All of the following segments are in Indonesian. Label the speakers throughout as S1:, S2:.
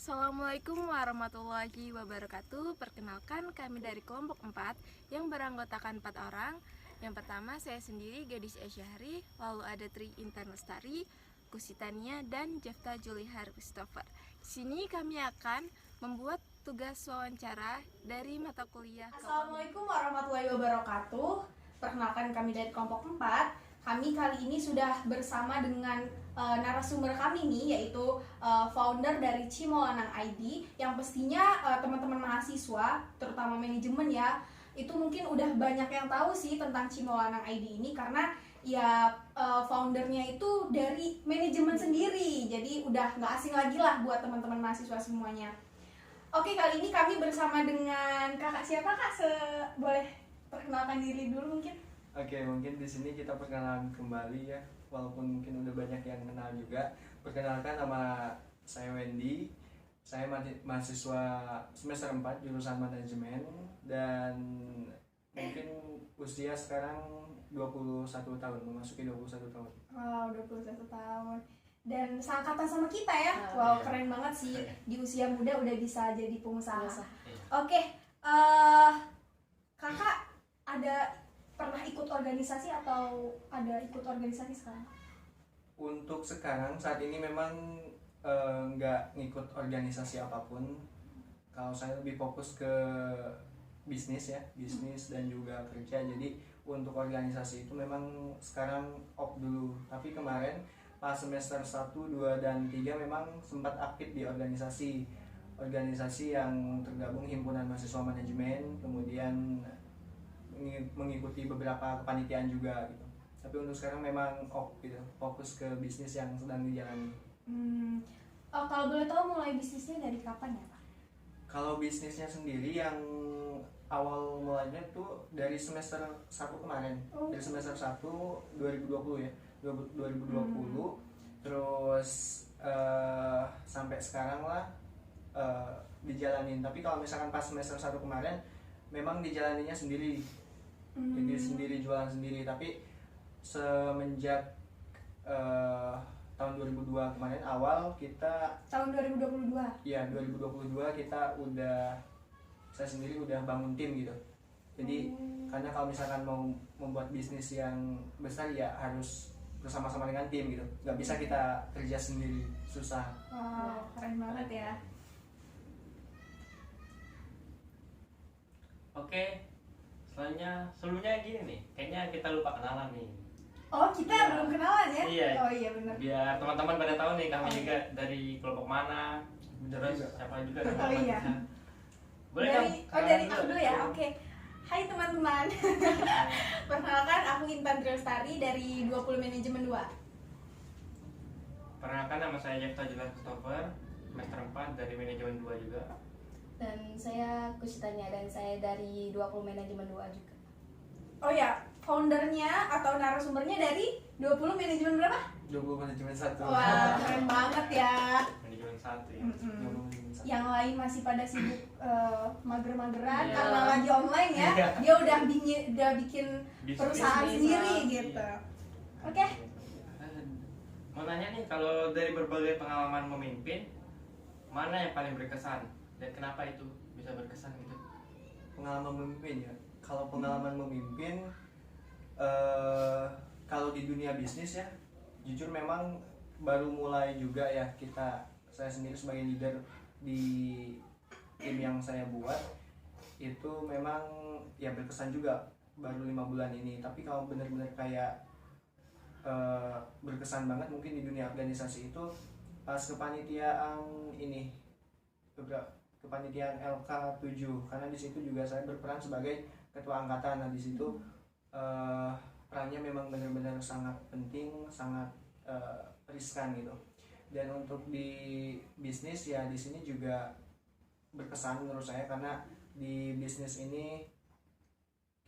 S1: Assalamualaikum warahmatullahi wabarakatuh. Perkenalkan, kami dari kelompok 4 yang beranggotakan 4 orang. Yang pertama saya sendiri, Gadis Asyahri, lalu ada Tri Intan Lestari, Kusitania, dan Jefta Julihar Christopher. Di sini kami akan membuat tugas wawancara dari mata kuliah.
S2: Assalamualaikum warahmatullahi wabarakatuh. Perkenalkan, kami dari kelompok 4. Kami kali ini sudah bersama dengan narasumber kami nih, yaitu founder dari Cimolanang ID, yang pastinya teman-teman mahasiswa, terutama manajemen ya, itu mungkin udah banyak yang tahu sih tentang Cimolanang ID ini, karena ya foundernya itu dari manajemen sendiri, jadi udah nggak asing lagi lah buat teman-teman mahasiswa semuanya. Oke, kali ini kami bersama dengan kakak siapa kak? Boleh perkenalkan diri dulu mungkin?
S3: Oke, mungkin di sini kita perkenalan kembali ya, walaupun mungkin udah banyak yang kenal juga. Perkenalkan, nama saya Wendy. Saya mahasiswa semester 4 jurusan manajemen, dan mungkin usia sekarang 21 tahun, memasuki 21 tahun.
S2: Wow, 21 tahun. Dan seangkatan sama kita ya. Wow,
S3: iya.
S2: keren banget sih. Di usia muda udah bisa jadi pengusaha.
S1: Iya.
S2: Oke, kakak pernah ikut organisasi atau ada ikut organisasi sekarang?
S3: Untuk sekarang, saat ini memang nggak ngikut organisasi apapun. Kalau saya lebih fokus ke bisnis ya, bisnis dan juga kerja. Jadi untuk organisasi itu memang sekarang off dulu. Tapi kemarin pas semester 1, 2, dan 3 memang sempat aktif di organisasi yang tergabung himpunan mahasiswa manajemen, kemudian mengikuti beberapa kepanitiaan juga gitu. Tapi untuk sekarang memang off gitu, fokus ke bisnis yang sedang dijalani.
S2: Kalau boleh tahu mulai bisnisnya dari kapan ya Pak?
S3: Kalau bisnisnya sendiri yang awal mulanya tuh dari semester 1 kemarin. Dari semester 1 2020 ya. 2020 terus sampai sekarang lah dijalanin. Tapi kalau misalkan pas semester 1 kemarin memang dijalaninya sendiri. Jadi sendiri, jualan sendiri. Tapi semenjak tahun 2002 kemarin awal kita
S2: Tahun 2022?
S3: ya 2022 kita saya sendiri udah bangun tim gitu. Jadi karena kalau misalkan mau membuat bisnis yang besar ya harus bersama-sama dengan tim gitu, nggak bisa kita kerja sendiri, susah.
S2: Wow, keren banget ya.
S4: Oke, sebelumnya gini nih, kayaknya kita lupa kenalan nih.
S2: Oh, kita
S4: Iya.
S2: belum kenalan ya?
S4: Iya.
S2: Oh iya benar.
S4: Biar teman-teman pada tahu nih kami juga dari kelompok mana, terus siapa juga.
S2: Oh iya.
S4: Boleh
S2: dari aku dulu ya. Oke. Hai teman-teman. Perkenalkan, aku Intan Lestari dari 20 Manajemen 2.
S4: Perkenalkan, nama saya Jefta Julihar Christopher, semester 4 dari manajemen 2 juga.
S5: Dan saya Kusitania, dan saya dari 20 Manajemen 2 juga.
S2: Oh ya, foundernya atau narasumbernya dari 20 Manajemen berapa?
S3: 20 manajemen 1.
S2: Wah, keren banget ya.
S4: Manajemen 1 ya.
S3: 20 manajemen 1.
S2: Yang lain masih pada sibuk mager-mageran
S4: Iya.
S2: karena lagi online ya.
S4: Iya.
S2: Dia udah bikin
S4: Bisnis.
S2: perusahaan sendiri
S4: Iya.
S2: gitu. Oke.
S4: Mau nanya nih, kalau dari berbagai pengalaman memimpin, mana yang paling berkesan dan kenapa itu bisa berkesan gitu?
S3: Pengalaman memimpin ya. Kalau pengalaman memimpin, kalau di dunia bisnis ya, jujur memang baru mulai juga ya saya sendiri sebagai leader di tim yang saya buat, itu memang ya berkesan juga baru 5 bulan ini. Tapi kalau benar-benar kayak berkesan banget mungkin di dunia organisasi itu pas kepanitiaan ini, kepanitiaan LK7, karena di situ juga saya berperan sebagai ketua angkatan. Nah di situ perannya memang benar-benar sangat penting, sangat riskan gitu. Dan untuk di bisnis ya di sini juga berkesan menurut saya, karena di bisnis ini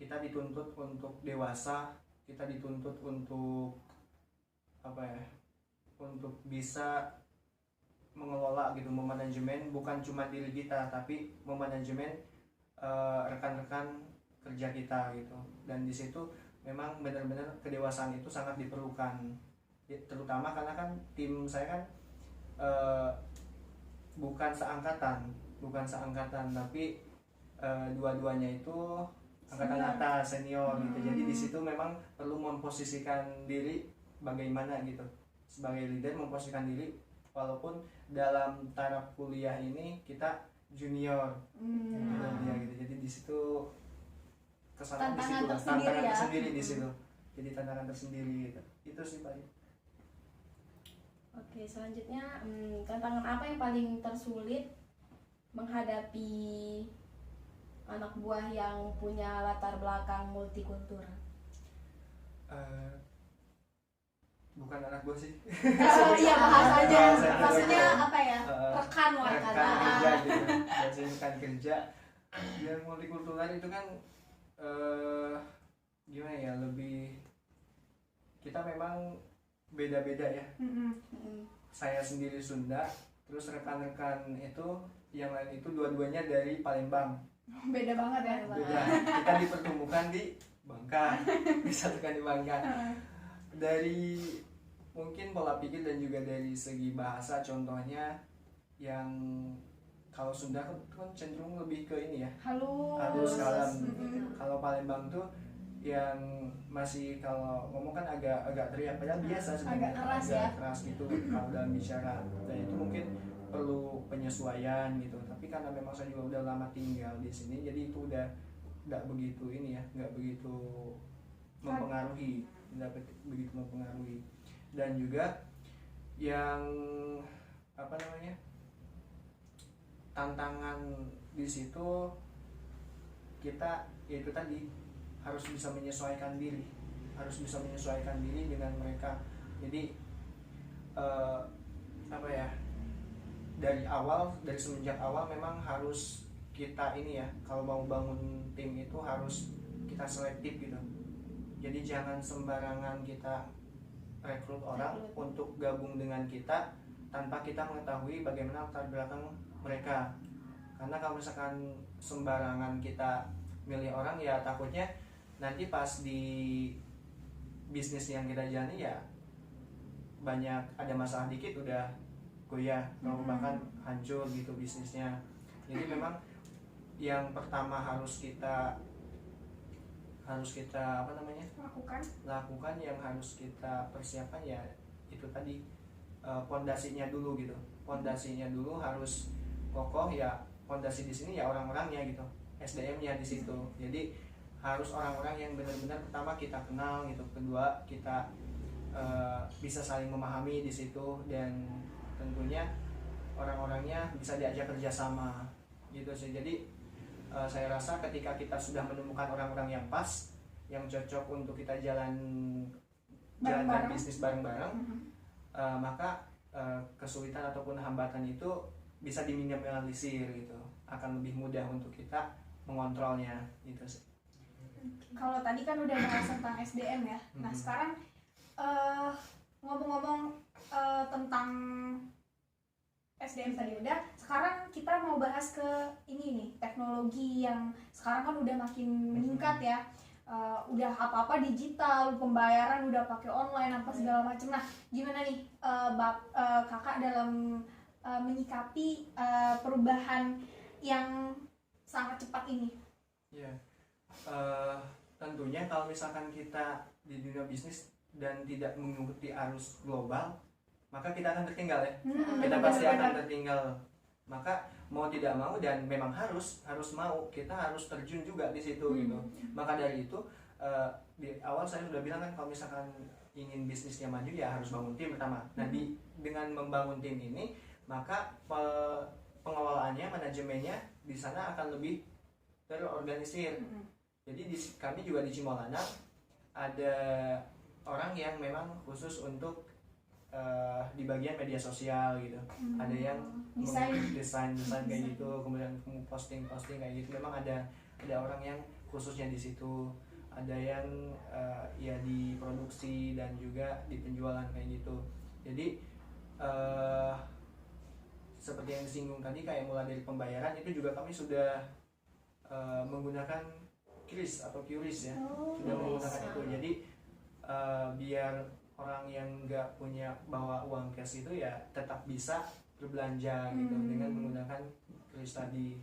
S3: kita dituntut untuk dewasa, kita dituntut untuk untuk bisa mengelola gitu, memanajemen bukan cuma diri kita tapi memanajemen rekan-rekan kerja kita gitu. Dan di situ memang benar-benar kedewasaan itu sangat diperlukan, terutama karena kan tim saya kan bukan seangkatan tapi dua-duanya itu angkatan
S2: Senior.
S3: atas senior gitu. Jadi di situ memang perlu memposisikan diri bagaimana gitu, sebagai leader memposisikan diri walaupun dalam taraf kuliah ini kita junior gitu dia gitu. Jadi di situ kesalahan di situ
S2: Tantangan
S3: lah,
S2: tersendiri
S3: tantangan
S2: ya.
S3: tersendiri di situ. Jadi tantangan tersendiri gitu. Itu sih paling.
S5: Oke, selanjutnya tantangan apa yang paling tersulit menghadapi anak buah yang punya latar belakang multikultur?
S3: Bukan anak gue sih.
S2: Iya, bahas aja.
S3: Bahas aja.
S2: Maksudnya apa ya?
S3: Eh,
S2: Rekan lah
S3: rekan
S2: kata.
S3: kerja gitu, biasanya rekan kerja yang multikultural itu kan gimana ya, lebih kita memang beda-beda ya.
S2: Mm-mm.
S3: Saya sendiri Sunda, terus rekan-rekan itu yang lain itu dua-duanya dari Palembang.
S2: Beda banget ya.
S3: Beda. Kita dipertemukan di Bangka, disatukan di Bangka. Dari mungkin pola pikir dan juga dari segi bahasa, contohnya yang kalau Sunda kan cenderung lebih ke ini ya, halus kalem. Kalau Palembang tuh yang masih kalau ngomong kan agak teriak, padahal biasa sebenarnya,
S2: Agak keras ya.
S3: keras gitu kalau dalam bicara. Dan itu mungkin perlu penyesuaian gitu. Tapi karena memang saya juga udah lama tinggal di sini, jadi itu udah nggak begitu ini ya, nggak begitu mempengaruhi, begitu mempengaruhi. Dan juga yang apa namanya, tantangan di situ kita yaitu tadi harus bisa menyesuaikan diri dengan mereka. Jadi apa ya, dari semenjak awal memang harus kita ini ya, kalau mau bangun tim itu harus kita selektif gitu. Jadi jangan sembarangan kita rekrut orang untuk gabung dengan kita tanpa kita mengetahui bagaimana latar belakang mereka. Karena kalau misalkan sembarangan kita milih orang, ya takutnya nanti pas di bisnis yang kita jalani ya banyak ada masalah dikit udah goyah atau bahkan hancur gitu bisnisnya. Jadi memang yang pertama harus kita apa namanya, lakukan yang harus kita persiapkan ya itu tadi, pondasinya dulu gitu. Pondasinya dulu harus kokoh ya. Pondasi di sini ya orang-orangnya gitu, SDM-nya di situ. Jadi harus orang-orang yang benar-benar pertama kita kenal gitu, kedua kita bisa saling memahami di situ, dan tentunya orang-orangnya bisa diajak kerjasama gitu sih. Jadi saya rasa ketika kita sudah menemukan orang-orang yang pas, yang cocok untuk kita jalankan bisnis bareng-bareng, maka kesulitan ataupun hambatan itu bisa diminimalisir gitu, akan lebih mudah untuk kita mengontrolnya gitu sih.
S2: Kalau tadi kan udah bahas tentang SDM ya. Nah sekarang ngomong-ngomong tentang SDM tadi udah, sekarang kita mau bahas ke ini nih, teknologi yang sekarang kan udah makin meningkat ya. Udah apa-apa digital, pembayaran udah pakai online apa segala macam. Nah, gimana nih kakak dalam menyikapi perubahan yang sangat cepat ini?
S3: Ya, tentunya kalau misalkan kita di dunia bisnis dan tidak mengikuti arus global, maka kita akan tertinggal ya. Kita pasti akan tertinggal. Maka mau tidak mau, dan memang harus mau, kita harus terjun juga di situ gitu. Maka dari itu di awal saya sudah bilang kan, kalau misalkan ingin bisnisnya maju ya harus bangun tim pertama. Nah, dengan membangun tim ini, maka pengelolaannya, manajemennya di sana akan lebih terorganisir. Jadi kami juga di Cimolanang ada orang yang memang khusus untuk di bagian media sosial gitu. Ada yang desain kayak gitu, kemudian posting kayak gitu. Memang ada orang yang khususnya di situ. Ada yang ya di produksi dan juga di penjualan kayak gitu. Jadi seperti yang disinggung tadi, kayak mulai dari pembayaran itu juga kami sudah menggunakan QRIS atau QRIS ya. Sudah menggunakan itu. Jadi biar orang yang nggak punya bawa uang cash itu ya tetap bisa berbelanja gitu dengan menggunakan case study.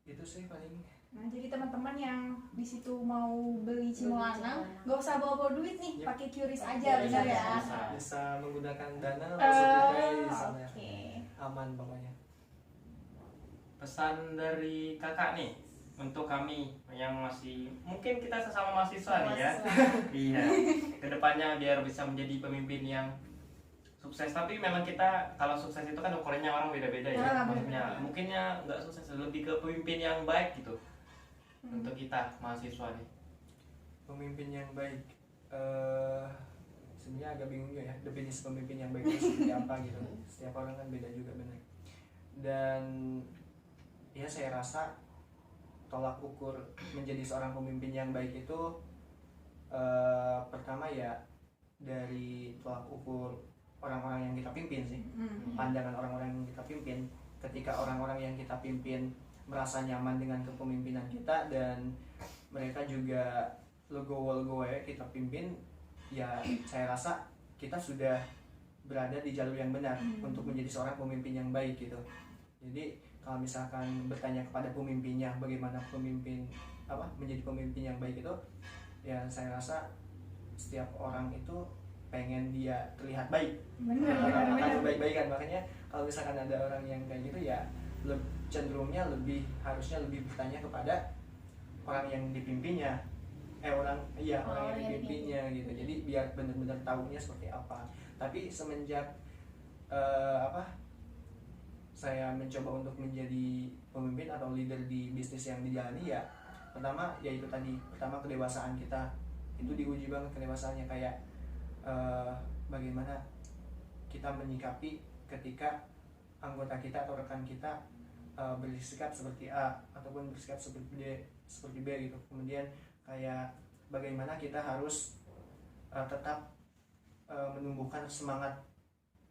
S3: Itu sih paling.
S2: Nah, jadi teman-teman yang di situ mau beli Cimolanang nggak usah bawa duit nih,
S3: Yep.
S2: pakai QRIS aja, benar ya?
S3: Bisa menggunakan dana
S2: Oh,
S3: masuk ke
S2: oke.
S3: aman pokoknya.
S4: Pesan dari kakak nih untuk kami yang masih mungkin kita sesama mahasiswa nih ya. Iya. Kedepannya biar bisa menjadi pemimpin yang sukses. Tapi memang kita kalau sukses itu kan ukurannya orang beda-beda ya.
S2: Ah,
S4: Maksudnya
S2: benar.
S4: mungkinnya nggak sukses, lebih ke pemimpin yang baik gitu. Untuk kita mahasiswa nih.
S3: Pemimpin yang baik, sebenarnya agak bingung juga ya definisi pemimpin yang baik itu seperti apa gitu. Setiap orang kan beda juga, benar. Dan ya saya rasa tolak ukur menjadi seorang pemimpin yang baik itu pertama ya dari tolak ukur orang-orang yang kita pimpin sih. Pandangan orang-orang yang kita pimpin. Ketika orang-orang yang kita pimpin merasa nyaman dengan kepemimpinan kita dan mereka juga legowo-legowo kita pimpin, ya saya rasa kita sudah berada di jalur yang benar untuk menjadi seorang pemimpin yang baik gitu. Jadi kalau misalkan bertanya kepada pemimpinnya bagaimana pemimpin menjadi pemimpin yang baik itu, ya saya rasa setiap orang itu pengen dia terlihat baik, akan baik-baikan. Makanya kalau misalkan ada orang yang kayak gitu ya cenderungnya harusnya lebih bertanya kepada orang yang dipimpinnya, orang yang dipimpinnya gitu. Jadi biar benar-benar tahunya seperti apa. Tapi semenjak saya mencoba untuk menjadi pemimpin atau leader di bisnis yang dijalani, ya pertama yaitu tadi, pertama kedewasaan kita itu diuji banget, kedewasaannya kayak bagaimana kita menyikapi ketika anggota kita atau rekan kita bersikap seperti A ataupun bersikap seperti B gitu. Kemudian kayak bagaimana kita harus tetap menumbuhkan semangat,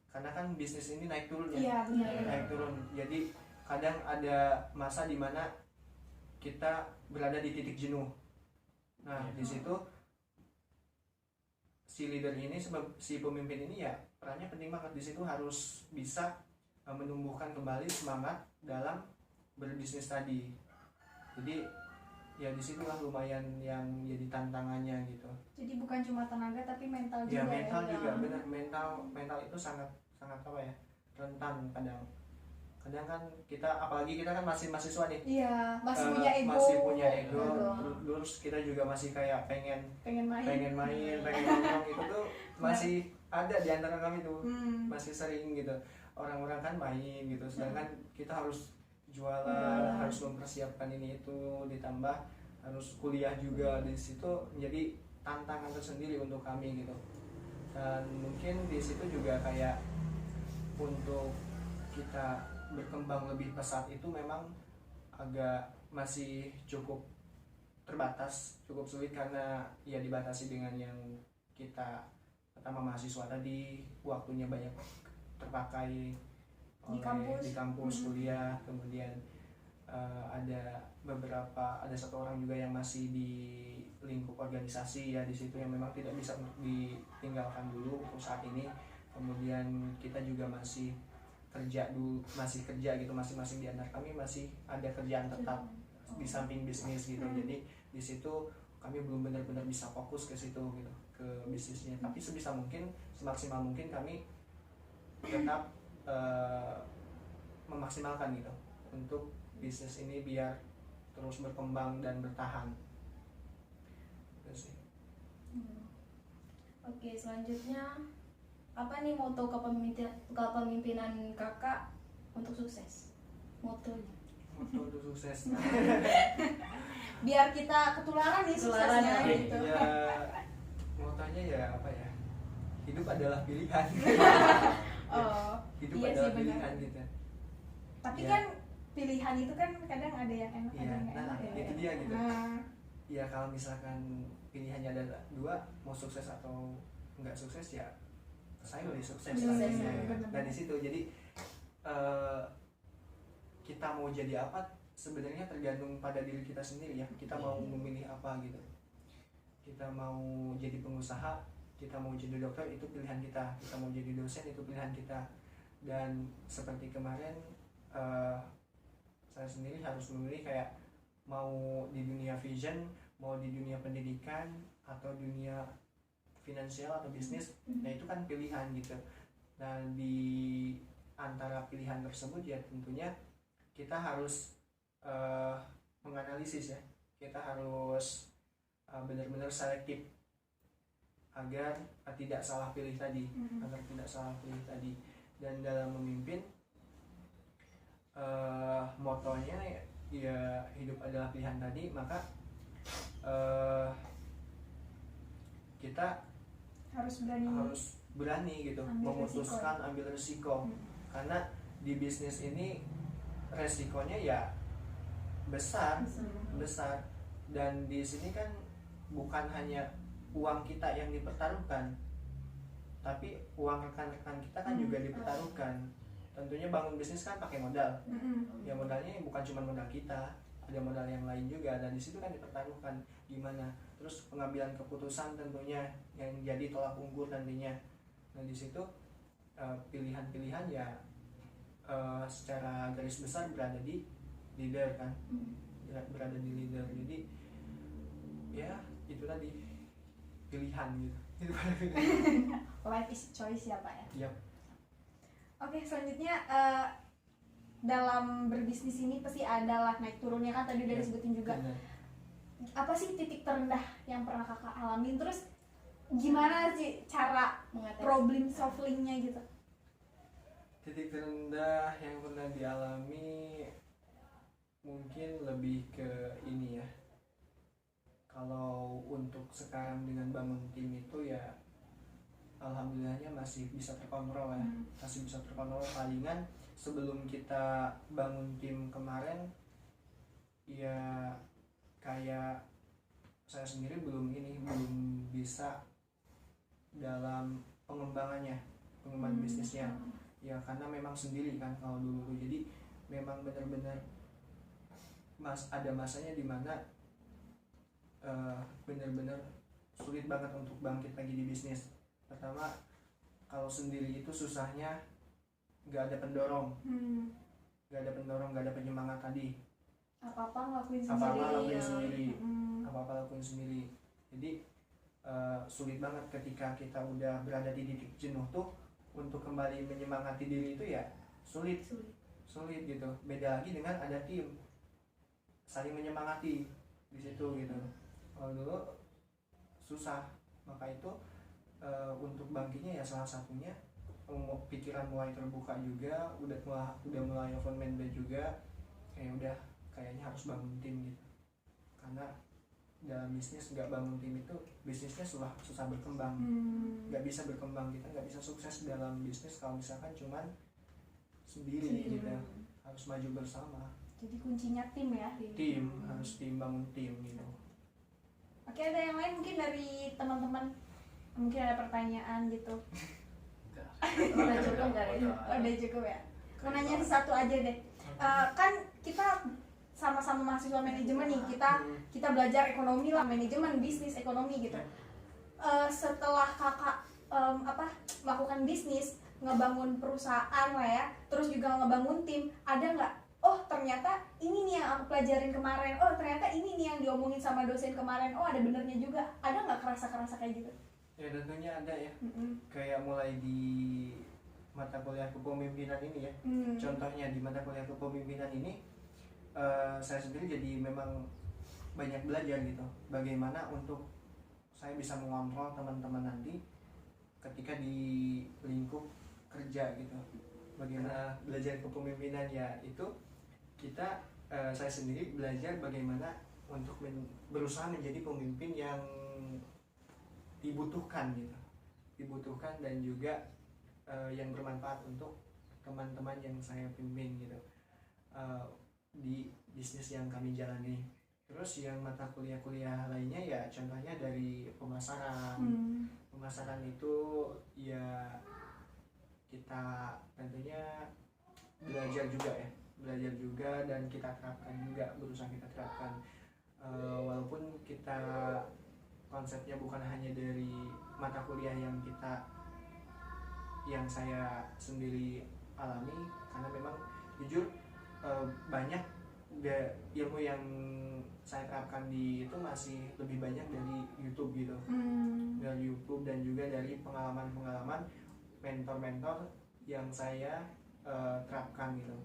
S3: karena kan bisnis ini naik turun ya.
S2: Iya, benar.
S3: Naik turun. Jadi kadang ada masa di mana kita berada di titik jenuh. Nah, di situ si leader ini, si pemimpin ini ya perannya penting banget. Di situ harus bisa menumbuhkan kembali semangat dalam berbisnis tadi. Jadi ya disitulah lumayan yang jadi tantangannya gitu.
S2: Jadi bukan cuma tenaga tapi mental juga
S3: Ya mental
S2: ya.
S3: juga benar, mental itu sangat rentan kadang kan kita, apalagi kita kan masih mahasiswa nih.
S2: Iya, masih punya ego.
S3: Masih punya ego. Terus kita juga masih kayak pengen
S2: main,
S3: pengen nongkrong, itu tuh masih ada di antara kami tuh. Masih sering gitu. Orang-orang kan main gitu, sedangkan kita harus jualan, harus mempersiapkan ini itu, ditambah harus kuliah juga. Di situ menjadi tantangan tersendiri untuk kami gitu. Dan mungkin di situ juga kayak untuk kita berkembang lebih pesat itu memang agak masih cukup terbatas, cukup sulit, karena ya dibatasi dengan yang kita, pertama mahasiswa tadi waktunya banyak terpakai di kampus kuliah. Kemudian ada satu orang juga yang masih di lingkup organisasi ya, di situ yang memang tidak bisa ditinggalkan dulu untuk saat ini. Kemudian kita juga masih kerja gitu, masing-masing di antara kami masih ada kerjaan tetap di samping bisnis gitu. Jadi di situ kami belum benar-benar bisa fokus ke situ gitu, ke bisnisnya. Tapi sebisa mungkin, semaksimal mungkin kami tetap memaksimalkan gitu untuk bisnis ini biar terus berkembang dan bertahan. Itu sih.
S5: Oke, selanjutnya apa nih moto kepemimpinan kakak untuk sukses? Motonya.
S3: Moto untuk sukses.
S2: Biar kita ketularan nih suksesnya
S5: Ketularan,
S2: gitu.
S3: Ya, motonya ya apa ya? Hidup adalah pilihan.
S2: Oh,
S3: Hidup
S2: iya
S3: adalah
S2: sih,
S3: pilihan
S2: benar.
S3: gitu.
S2: Tapi
S3: Ya.
S2: kan pilihan itu kan kadang ada yang enak, ada
S3: Iya,
S2: yang nggak
S3: nah
S2: enak ya.
S3: itu dia gitu.
S2: Nah,
S3: Ya kalau misalkan pilihannya ada dua, mau sukses atau nggak sukses, ya saya lebih sukses.
S5: Sukses,
S2: benar.
S3: Nah di situ jadi kita mau jadi apa sebenarnya tergantung pada diri kita sendiri ya. Kita mau memilih apa gitu. Kita mau jadi pengusaha, kita mau jadi dokter, itu pilihan kita. Kita mau jadi dosen, itu pilihan kita. Dan seperti kemarin saya sendiri harus memilih kayak mau di dunia vision, mau di dunia pendidikan atau dunia finansial atau bisnis. Nah itu kan pilihan gitu. Nah di antara pilihan tersebut ya tentunya kita harus menganalisis ya, kita harus benar-benar selektif agar tidak salah pilih tadi, dan dalam memimpin motonya ya hidup adalah pilihan tadi, maka kita
S2: harus
S3: berani gitu memutuskan ambil resiko. Karena di bisnis ini resikonya ya besar, dan di sini kan bukan hanya uang kita yang dipertaruhkan, tapi uang rekan-rekan kita kan juga dipertaruhkan. Tentunya bangun bisnis kan pakai modal. Ya modalnya bukan cuma modal kita, ada modal yang lain juga, dan di situ kan dipertaruhkan gimana. Terus pengambilan keputusan tentunya yang jadi tolak ukur nantinya. Nah di situ pilihan-pilihan ya secara garis besar berada di leader kan, berada di leader. Jadi ya itu tadi pilihan gitu. Itu pilihan.
S2: Life is choice ya Pak ya.
S3: Yap.
S2: Oke, selanjutnya dalam berbisnis ini pasti ada lah naik turunnya kan, tadi udah disebutin juga.
S3: Benar.
S2: Apa sih titik terendah yang pernah kakak alamin, terus gimana sih cara
S5: Mengatasi.
S2: problem solvingnya gitu?
S3: Titik terendah yang pernah dialami mungkin lebih ke ini ya. Kalau untuk sekarang dengan bangun tim itu ya alhamdulillahnya masih bisa terkontrol ya, masih bisa terkontrol. Palingan sebelum kita bangun tim kemarin ya kayak saya sendiri belum bisa dalam pengembangan bisnisnya ya, karena memang sendiri kan kalau dulu. Jadi memang benar-benar ada masanya dimana benar-benar sulit banget untuk bangkit lagi di bisnis. Pertama, kalau sendiri itu susahnya nggak ada pendorong, nggak ada penyemangat tadi.
S2: Apa-apa ngelakuin
S3: sendiri. Jadi sulit banget ketika kita udah berada di titik jenuh tuh untuk kembali menyemangati diri itu ya sulit gitu. Beda lagi dengan ada tim saling menyemangati di situ gitu. Kalau dulu susah, maka itu untuk bangkitnya ya salah satunya pikiran mulai terbuka juga, udah mulai open minded juga, udah kayaknya harus bangun tim gitu. Karena dalam bisnis nggak bangun tim itu bisnisnya susah berkembang, nggak bisa berkembang, kita nggak bisa sukses dalam bisnis kalau misalkan cuman sendiri gitu. Harus maju bersama.
S2: Jadi kuncinya tim ya.
S3: Harus bangun tim gitu.
S2: Oke, ada yang lain mungkin dari teman-teman, mungkin ada pertanyaan gitu?
S5: Udah cukup nggak ya?
S2: Udah cukup ya. Mau nanya satu aja deh. Kan kita sama-sama mahasiswa manajemen nih, kita belajar ekonomi lah, manajemen bisnis ekonomi gitu. Setelah kakak melakukan bisnis, ngebangun perusahaan lah ya, terus juga ngebangun tim, ada nggak? Oh ternyata ini nih yang aku pelajarin kemarin, oh ternyata ini nih yang diomongin sama dosen kemarin, oh ada benernya juga. Ada nggak kerasa kayak gitu?
S3: Ya tentunya ada ya. Kayak mulai di mata kuliah kepemimpinan ini ya. Contohnya di mata kuliah kepemimpinan ini saya sendiri jadi memang banyak belajar gitu. Bagaimana untuk saya bisa mengontrol teman-teman nanti ketika di lingkup kerja gitu. Bagaimana belajar kepemimpinan ya itu saya sendiri belajar bagaimana untuk berusaha menjadi pemimpin yang dibutuhkan dan juga yang bermanfaat untuk teman-teman yang saya pimpin gitu di bisnis yang kami jalani. Terus yang mata kuliah lainnya ya contohnya dari pemasaran. Pemasaran itu ya kita tentunya belajar juga dan kita terapkan juga, berusaha kita terapkan. Walaupun kita konsepnya bukan hanya dari mata kuliah yang saya sendiri alami, karena memang jujur banyak ilmu yang saya terapkan di itu masih lebih banyak dari YouTube gitu, dari YouTube dan juga dari pengalaman-pengalaman mentor-mentor yang saya terapkan gitu,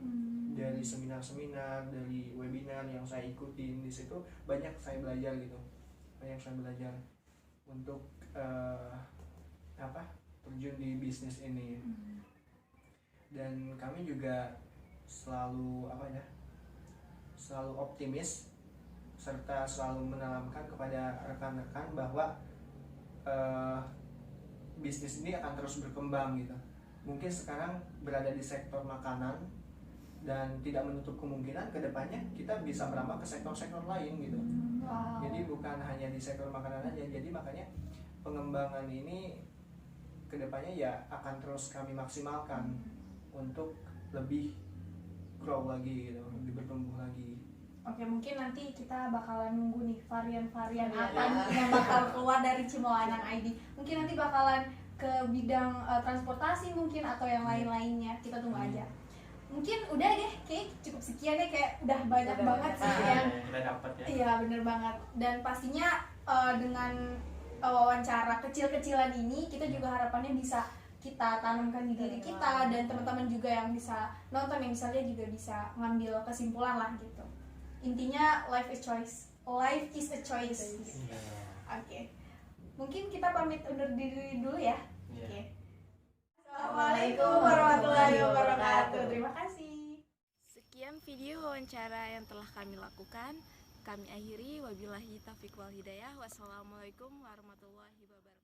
S3: dari seminar-seminar, dari webinar yang saya ikutin. Di situ banyak saya belajar gitu, banyak saya belajar untuk terjun di bisnis ini. Dan kami juga selalu selalu optimis serta selalu menanamkan kepada rekan-rekan bahwa bisnis ini akan terus berkembang gitu. Mungkin sekarang berada di sektor makanan dan tidak menutup kemungkinan kedepannya kita bisa merambah ke sektor-sektor lain gitu.
S2: Wow.
S3: Jadi bukan hanya di sektor makanan aja. Jadi makanya pengembangan ini kedepannya ya akan terus kami maksimalkan untuk lebih grow lagi gitu, lebih bertumbuh lagi.
S2: Oke, mungkin nanti kita bakalan nunggu nih varian-varian
S5: Iya.
S2: apa nih yang bakal keluar dari Cimoanang ID. Mungkin nanti bakalan ke bidang transportasi mungkin atau yang lain-lainnya. Kita tunggu aja. Mungkin udah deh, kayak cukup sekian deh, kayak udah banyak
S5: Udah
S2: banget
S5: banyak
S2: sih
S5: banget.
S2: yang
S4: Kita dapat ya.
S2: iya bener banget. Dan pastinya dengan wawancara kecil-kecilan ini kita juga harapannya bisa kita tanamkan di diri kita, dan teman-teman juga yang bisa nonton, yang bisa lihat juga bisa ngambil kesimpulan lah gitu. Intinya life is a choice.
S4: Iya.
S2: Oke. Mungkin kita pamit undur diri dulu ya.
S4: Iya.
S2: Oke. Assalamualaikum warahmatullahi wabarakatuh. Terima kasih.
S1: Sekian video wawancara yang telah kami lakukan. Kami akhiri, wabillahi taufiq wal hidayah. Wassalamualaikum warahmatullahi wabarakatuh.